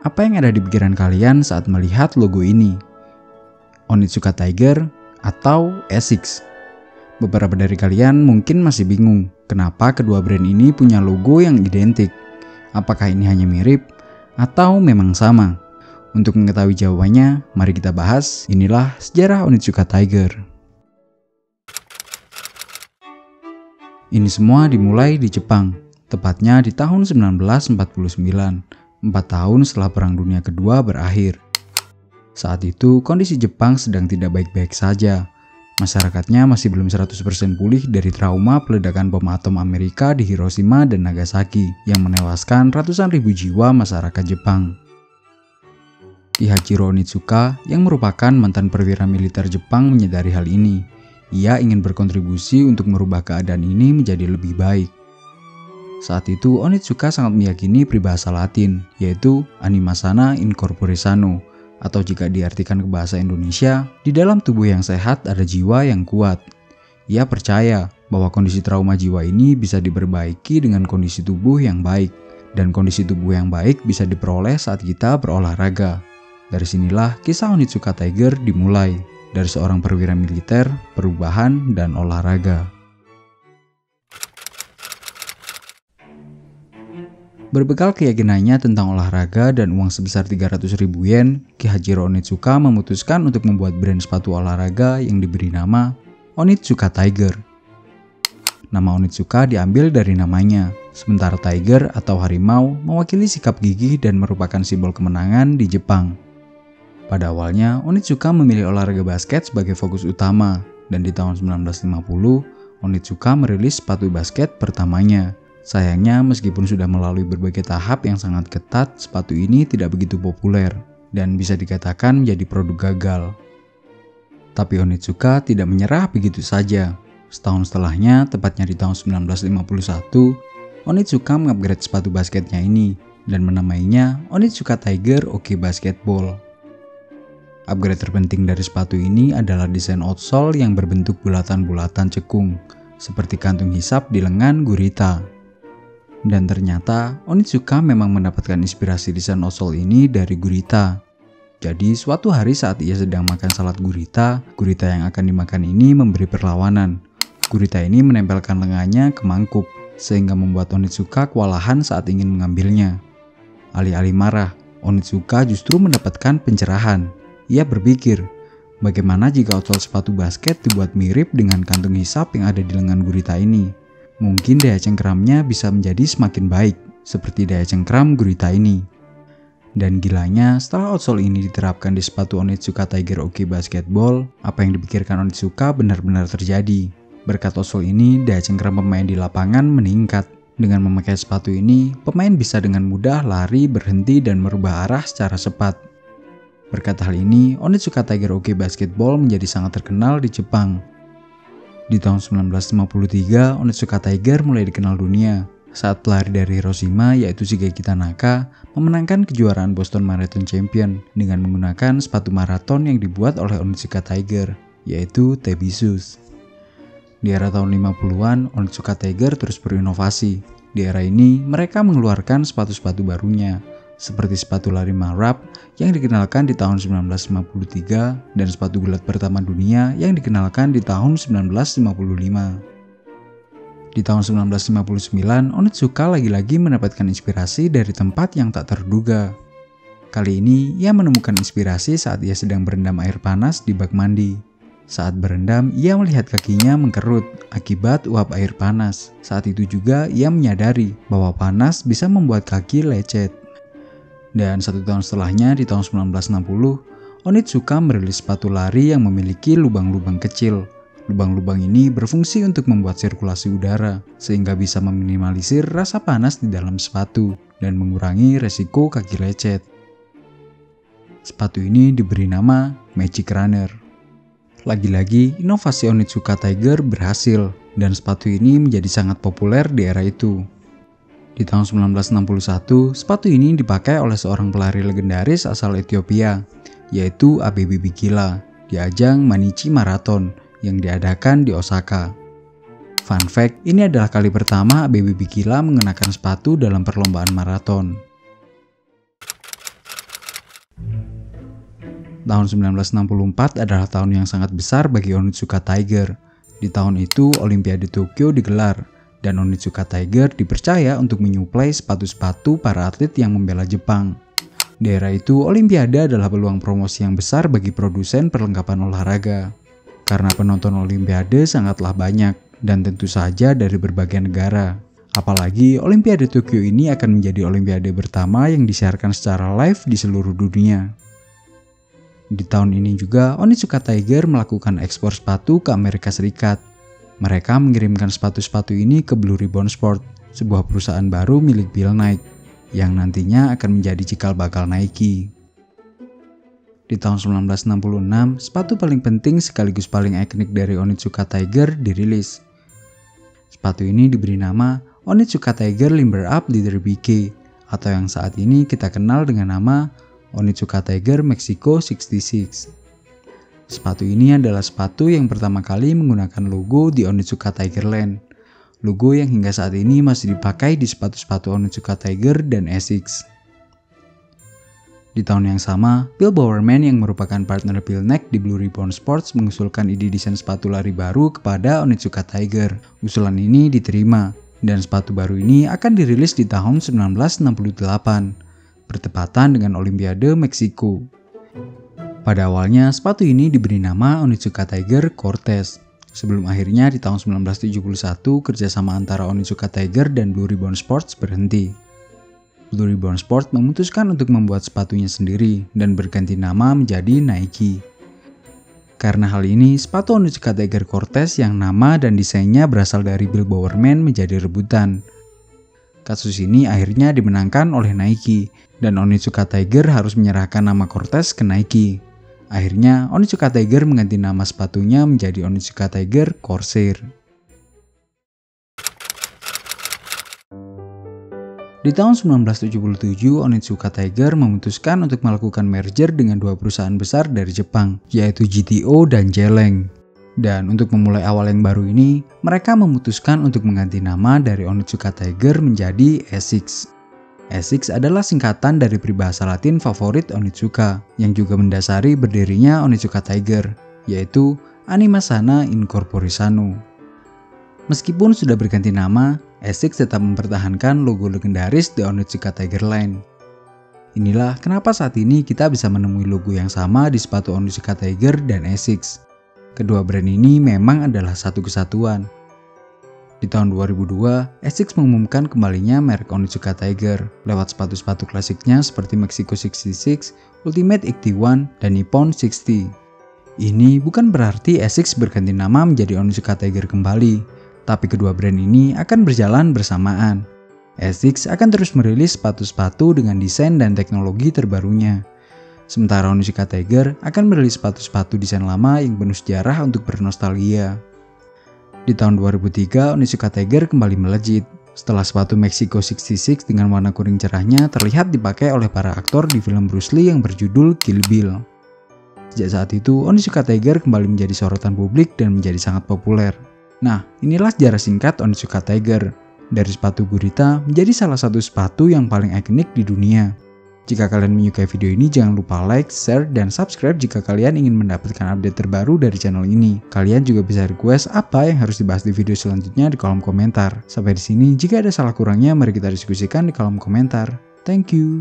Apa yang ada di pikiran kalian saat melihat logo ini? Onitsuka Tiger atau Asics? Beberapa dari kalian mungkin masih bingung kenapa kedua brand ini punya logo yang identik. Apakah ini hanya mirip atau memang sama? Untuk mengetahui jawabannya, mari kita bahas. Inilah sejarah Onitsuka Tiger. Ini semua dimulai di Jepang, tepatnya di tahun 1949, 4 tahun setelah Perang Dunia Kedua berakhir. Saat itu, kondisi Jepang sedang tidak baik-baik saja. Masyarakatnya masih belum 100% pulih dari trauma peledakan bom atom Amerika di Hiroshima dan Nagasaki yang menewaskan ratusan ribu jiwa masyarakat Jepang. Ki Hachiro Onitsuka yang merupakan mantan perwira militer Jepang menyadari hal ini. Ia ingin berkontribusi untuk merubah keadaan ini menjadi lebih baik. Saat itu Onitsuka sangat meyakini peribahasa Latin, yaitu anima sana in corpore sano, atau jika diartikan ke bahasa Indonesia, di dalam tubuh yang sehat ada jiwa yang kuat. Ia percaya bahwa kondisi trauma jiwa ini bisa diperbaiki dengan kondisi tubuh yang baik, dan kondisi tubuh yang baik bisa diperoleh saat kita berolahraga. Dari sinilah kisah Onitsuka Tiger dimulai, dari seorang perwira militer, perubahan, dan olahraga. Berbekal keyakinannya tentang olahraga dan uang sebesar 300.000 yen, Ki Hachiro Onitsuka memutuskan untuk membuat brand sepatu olahraga yang diberi nama Onitsuka Tiger. Nama Onitsuka diambil dari namanya, sementara tiger atau harimau mewakili sikap gigih dan merupakan simbol kemenangan di Jepang. Pada awalnya, Onitsuka memilih olahraga basket sebagai fokus utama, dan di tahun 1950, Onitsuka merilis sepatu basket pertamanya. Sayangnya, meskipun sudah melalui berbagai tahap yang sangat ketat, sepatu ini tidak begitu populer dan bisa dikatakan menjadi produk gagal. Tapi Onitsuka tidak menyerah begitu saja. Setahun setelahnya, tepatnya di tahun 1951, Onitsuka mengupgrade sepatu basketnya ini dan menamainya Onitsuka Tiger Oke Basketball. Upgrade terpenting dari sepatu ini adalah desain outsole yang berbentuk bulatan-bulatan cekung, seperti kantung hisap di lengan gurita. Dan ternyata Onitsuka memang mendapatkan inspirasi desain outsole ini dari gurita. Jadi suatu hari saat ia sedang makan salad gurita yang akan dimakan ini memberi perlawanan. Gurita ini menempelkan lengannya ke mangkuk, sehingga membuat Onitsuka kewalahan saat ingin mengambilnya. Alih-alih marah, Onitsuka justru mendapatkan pencerahan. Ia berpikir, bagaimana jika outsole sepatu basket dibuat mirip dengan kantung hisap yang ada di lengan gurita ini? Mungkin daya cengkeramnya bisa menjadi semakin baik, seperti daya cengkeram gurita ini. Dan gilanya, setelah outsole ini diterapkan di sepatu Onitsuka Tiger Oke Basketball, apa yang dipikirkan Onitsuka benar-benar terjadi. Berkat outsole ini, daya cengkeram pemain di lapangan meningkat. Dengan memakai sepatu ini, pemain bisa dengan mudah lari, berhenti, dan merubah arah secara cepat. Berkat hal ini, Onitsuka Tiger Oke Basketball menjadi sangat terkenal di Jepang. Di tahun 1953, Onitsuka Tiger mulai dikenal dunia saat pelari dari Hiroshima yaitu Shigeki Tanaka memenangkan kejuaraan Boston Marathon Champion dengan menggunakan sepatu maraton yang dibuat oleh Onitsuka Tiger, yaitu TB Shoes. Di era tahun 50-an, Onitsuka Tiger terus berinovasi. Di era ini, mereka mengeluarkan sepatu-sepatu barunya, seperti sepatu lari Marab yang dikenalkan di tahun 1953 dan sepatu gulat pertama dunia yang dikenalkan di tahun 1955. Di tahun 1959, Onitsuka lagi-lagi mendapatkan inspirasi dari tempat yang tak terduga. Kali ini, ia menemukan inspirasi saat ia sedang berendam air panas di bak mandi. Saat berendam, ia melihat kakinya mengkerut akibat uap air panas. Saat itu juga, ia menyadari bahwa panas bisa membuat kaki lecet. Dan 1 tahun setelahnya, di tahun 1960, Onitsuka merilis sepatu lari yang memiliki lubang-lubang kecil. Lubang-lubang ini berfungsi untuk membuat sirkulasi udara, sehingga bisa meminimalisir rasa panas di dalam sepatu dan mengurangi resiko kaki lecet. Sepatu ini diberi nama Magic Runner. Lagi-lagi, inovasi Onitsuka Tiger berhasil, dan sepatu ini menjadi sangat populer di era itu. Di tahun 1961, sepatu ini dipakai oleh seorang pelari legendaris asal Ethiopia, yaitu Abebe Bikila, di ajang Mainichi Marathon yang diadakan di Osaka. Fun fact, ini adalah kali pertama Abebe Bikila mengenakan sepatu dalam perlombaan maraton. Tahun 1964 adalah tahun yang sangat besar bagi Onitsuka Tiger. Di tahun itu, Olimpiade Tokyo digelar, dan Onitsuka Tiger dipercaya untuk menyuplai sepatu-sepatu para atlet yang membela Jepang. Di era itu, Olimpiade adalah peluang promosi yang besar bagi produsen perlengkapan olahraga. Karena penonton Olimpiade sangatlah banyak, dan tentu saja dari berbagai negara. Apalagi Olimpiade Tokyo ini akan menjadi Olimpiade pertama yang disiarkan secara live di seluruh dunia. Di tahun ini juga, Onitsuka Tiger melakukan ekspor sepatu ke Amerika Serikat. Mereka mengirimkan sepatu-sepatu ini ke Blue Ribbon Sport, sebuah perusahaan baru milik Bill Knight, yang nantinya akan menjadi cikal bakal Nike. Di tahun 1966, sepatu paling penting sekaligus paling ikonik dari Onitsuka Tiger dirilis. Sepatu ini diberi nama Onitsuka Tiger Limber Up Leather BK, atau yang saat ini kita kenal dengan nama Onitsuka Tiger Mexico 66. Sepatu ini adalah sepatu yang pertama kali menggunakan logo di Onitsuka Tigerland. Logo yang hingga saat ini masih dipakai di sepatu-sepatu Onitsuka Tiger dan Asics. Di tahun yang sama, Bill Bowerman yang merupakan partner Bill Knight di Blue Ribbon Sports mengusulkan ide desain sepatu lari baru kepada Onitsuka Tiger. Usulan ini diterima, dan sepatu baru ini akan dirilis di tahun 1968. Bertepatan dengan Olimpiade Meksiko. Pada awalnya, sepatu ini diberi nama Onitsuka Tiger Cortez. Sebelum akhirnya di tahun 1971, kerjasama antara Onitsuka Tiger dan Blue Ribbon Sports berhenti. Blue Ribbon Sports memutuskan untuk membuat sepatunya sendiri dan berganti nama menjadi Nike. Karena hal ini, sepatu Onitsuka Tiger Cortez yang nama dan desainnya berasal dari Bill Bowerman menjadi rebutan. Kasus ini akhirnya dimenangkan oleh Nike, dan Onitsuka Tiger harus menyerahkan nama Cortez ke Nike. Akhirnya, Onitsuka Tiger mengganti nama sepatunya menjadi Onitsuka Tiger Corsair. Di tahun 1977, Onitsuka Tiger memutuskan untuk melakukan merger dengan dua perusahaan besar dari Jepang, yaitu GTO dan Jeleng. Dan untuk memulai awal yang baru ini, mereka memutuskan untuk mengganti nama dari Onitsuka Tiger menjadi Asics. Asics adalah singkatan dari peribahasa Latin favorit Onitsuka, yang juga mendasari berdirinya Onitsuka Tiger, yaitu Anima Sana in Corpore Sano. Meskipun sudah berganti nama, Asics tetap mempertahankan logo legendaris The Onitsuka Tiger Line. Inilah kenapa saat ini kita bisa menemui logo yang sama di sepatu Onitsuka Tiger dan Asics. Kedua brand ini memang adalah satu kesatuan. Di tahun 2002, Asics mengumumkan kembalinya merek Onitsuka Tiger lewat sepatu-sepatu klasiknya seperti Mexico 66, Ultimate 81, dan Nippon 60. Ini bukan berarti Asics berganti nama menjadi Onitsuka Tiger kembali, tapi kedua brand ini akan berjalan bersamaan. Asics akan terus merilis sepatu-sepatu dengan desain dan teknologi terbarunya. Sementara Onitsuka Tiger akan merilis sepatu-sepatu desain lama yang penuh sejarah untuk bernostalgia. Di tahun 2003, Onitsuka Tiger kembali melejit setelah sepatu Mexico 66 dengan warna kuning cerahnya terlihat dipakai oleh para aktor di film Bruce Lee yang berjudul Kill Bill. Sejak saat itu, Onitsuka Tiger kembali menjadi sorotan publik dan menjadi sangat populer. Nah, inilah sejarah singkat Onitsuka Tiger. Dari sepatu gurita menjadi salah satu sepatu yang paling ikonik di dunia. Jika kalian menyukai video ini, jangan lupa like, share, dan subscribe jika kalian ingin mendapatkan update terbaru dari channel ini. Kalian juga bisa request apa yang harus dibahas di video selanjutnya di kolom komentar. Sampai di sini, jika ada salah kurangnya, mari kita diskusikan di kolom komentar. Thank you.